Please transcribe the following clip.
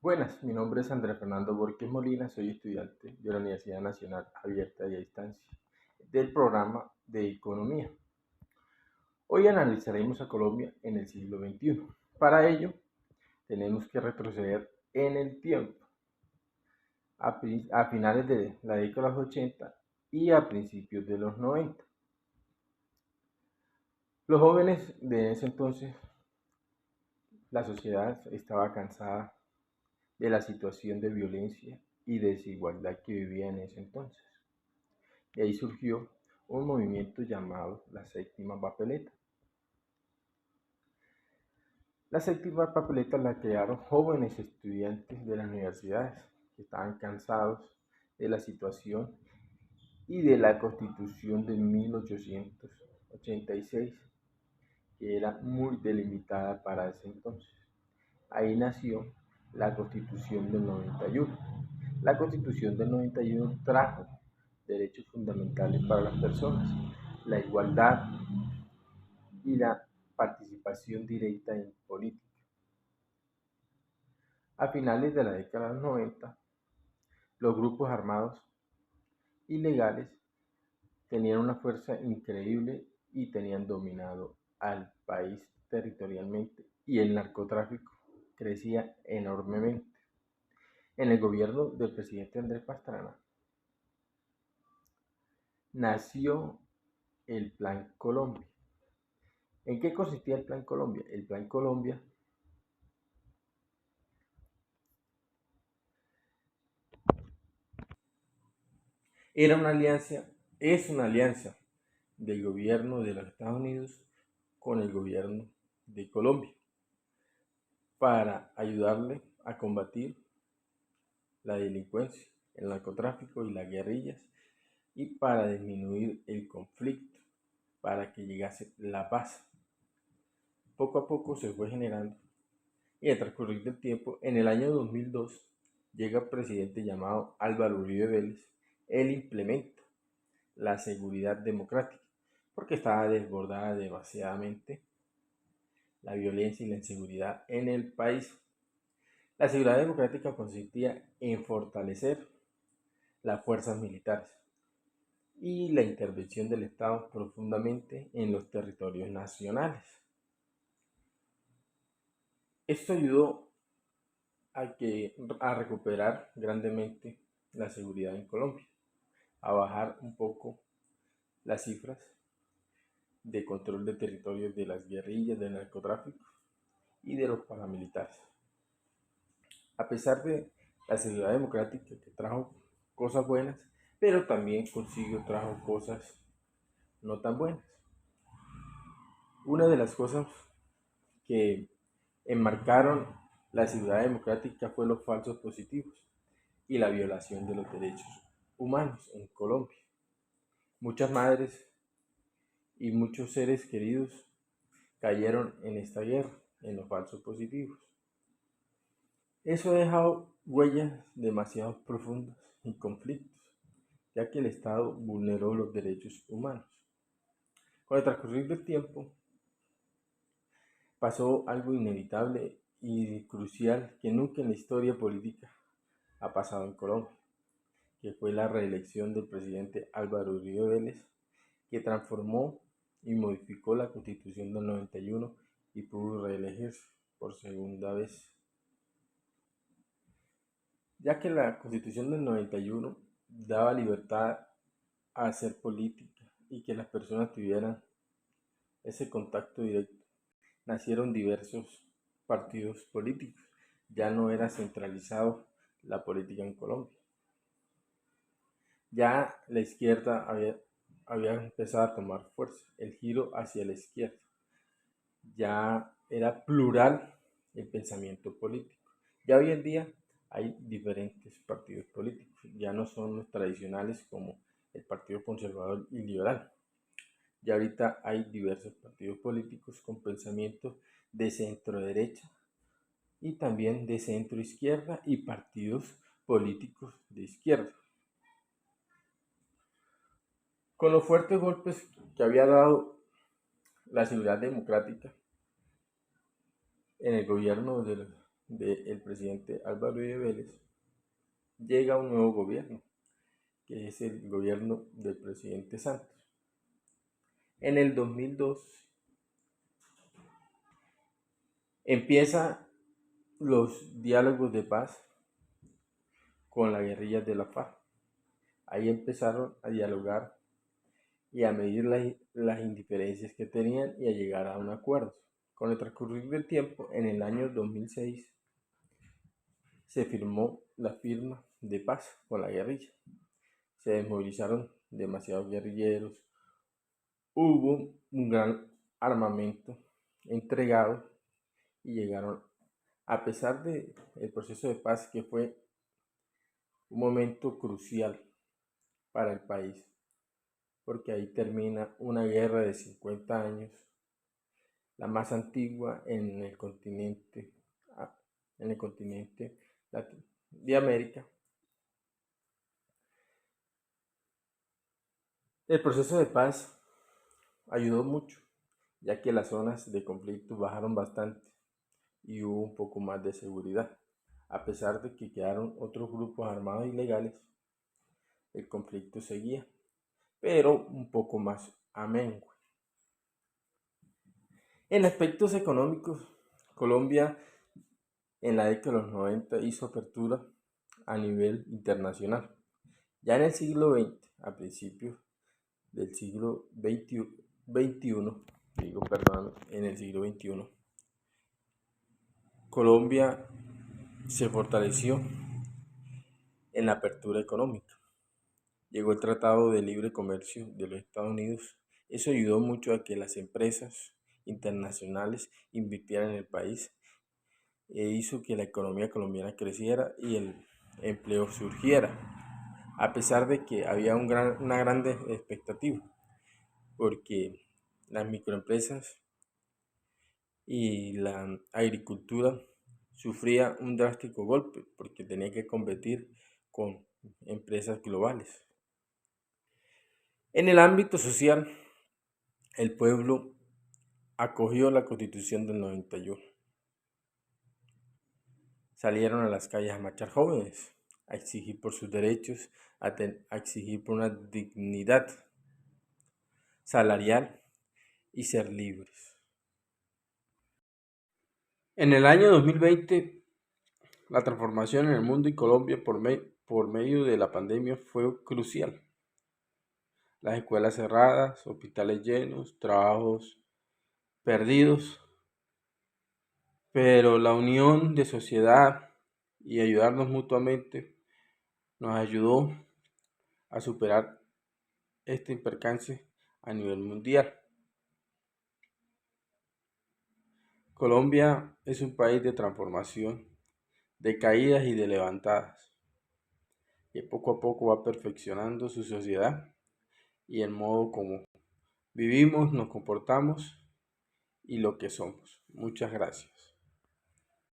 Buenas, mi nombre es Andrés Fernando Borges Molina, soy estudiante de la Universidad Nacional Abierta y a Distancia del programa de Economía. Hoy analizaremos a Colombia en el siglo XXI. Para ello, tenemos que retroceder en el tiempo, a finales de la década de los 80 y a principios de los 90. Los jóvenes de ese entonces, la sociedad estaba cansada de la situación de violencia y desigualdad que vivía en ese entonces. Y ahí surgió un movimiento llamado la Séptima Papeleta. La Séptima Papeleta la crearon jóvenes estudiantes de las universidades que estaban cansados de la situación y de la Constitución de 1886, que era muy delimitada para ese entonces. Ahí nació la Constitución del 91. La Constitución del 91 trajo derechos fundamentales para las personas, la igualdad y la participación directa en política. A finales de la década de los 90, los grupos armados ilegales tenían una fuerza increíble y tenían dominado al país territorialmente y el narcotráfico crecía enormemente. En el gobierno del presidente Andrés Pastrana nació el Plan Colombia. ¿En qué consistía el Plan Colombia? El Plan Colombia era una alianza, es una alianza del gobierno de los Estados Unidos con el gobierno de Colombia para ayudarle a combatir la delincuencia, el narcotráfico y las guerrillas y para disminuir el conflicto, para que llegase la paz. Poco a poco se fue generando y al transcurrir del tiempo, en el año 2002, llega un presidente llamado Álvaro Uribe Vélez. Él implementa la seguridad democrática porque estaba desbordada demasiadamente la violencia y la inseguridad en el país. La seguridad democrática consistía en fortalecer las fuerzas militares y la intervención del Estado profundamente en los territorios nacionales. Esto ayudó a recuperar grandemente la seguridad en Colombia, a bajar un poco las cifras de control de territorios de las guerrillas, del narcotráfico y de los paramilitares. A pesar de la seguridad democrática que trajo cosas buenas, pero también consigo trajo cosas no tan buenas. Una de las cosas que enmarcaron la seguridad democrática fue los falsos positivos y la violación de los derechos humanos en Colombia. Muchas madres y muchos seres queridos cayeron en esta guerra, en los falsos positivos. Eso ha dejado huellas demasiado profundas y conflictos, ya que el Estado vulneró los derechos humanos. Con el transcurrir del tiempo, pasó algo inevitable y crucial que nunca en la historia política ha pasado en Colombia, que fue la reelección del presidente Álvaro Uribe Vélez, que transformó y modificó la Constitución del 91 y pudo reelegirse por segunda vez. Ya que la Constitución del 91 daba libertad a hacer política y que las personas tuvieran ese contacto directo, nacieron diversos partidos políticos. Ya no era centralizado la política en Colombia. Ya la izquierda había empezado a tomar fuerza, el giro hacia la izquierda. Ya era plural el pensamiento político. Ya hoy en día hay diferentes partidos políticos, ya no son los tradicionales como el Partido Conservador y Liberal. Ya ahorita hay diversos partidos políticos con pensamientos de centro derecha y también de centro izquierda y partidos políticos de izquierda. Con los fuertes golpes que había dado la seguridad democrática en el gobierno del del presidente Álvaro Uribe Vélez, llega un nuevo gobierno, que es el gobierno del presidente Santos. En el 2002 empieza los diálogos de paz con la guerrilla de la FARC. Ahí empezaron a dialogar y a medir las indiferencias que tenían y a llegar a un acuerdo. Con el transcurrir del tiempo, en el año 2006, se firmó la firma de paz con la guerrilla. Se desmovilizaron demasiados guerrilleros, hubo un gran armamento entregado y llegaron, a pesar del proceso de paz que fue un momento crucial para el país, porque ahí termina una guerra de 50 años, la más antigua en el continente de América. El proceso de paz ayudó mucho, ya que las zonas de conflicto bajaron bastante y hubo un poco más de seguridad. A pesar de que quedaron otros grupos armados ilegales, el conflicto seguía, pero un poco más amengue. En aspectos económicos, Colombia en la década de los 90 hizo apertura a nivel internacional. Ya en el siglo XX, a principios del siglo en el siglo XXI, Colombia se fortaleció en la apertura económica. Llegó el Tratado de Libre Comercio de los Estados Unidos. Eso ayudó mucho a que las empresas internacionales invirtieran en el país e hizo que la economía colombiana creciera y el empleo surgiera, a pesar de que había una gran expectativa, porque las microempresas y la agricultura sufría un drástico golpe porque tenía que competir con empresas globales. En el ámbito social, el pueblo acogió la Constitución del 91. Salieron a las calles a marchar jóvenes, a exigir por sus derechos, a exigir por una dignidad salarial y ser libres. En el año 2020, la transformación en el mundo y Colombia por medio de la pandemia fue crucial. Las escuelas cerradas, hospitales llenos, trabajos perdidos, pero la unión de sociedad y ayudarnos mutuamente nos ayudó a superar este percance a nivel mundial. Colombia es un país de transformación, de caídas y de levantadas, que poco a poco va perfeccionando su sociedad y el modo como vivimos, nos comportamos y lo que somos. Muchas gracias.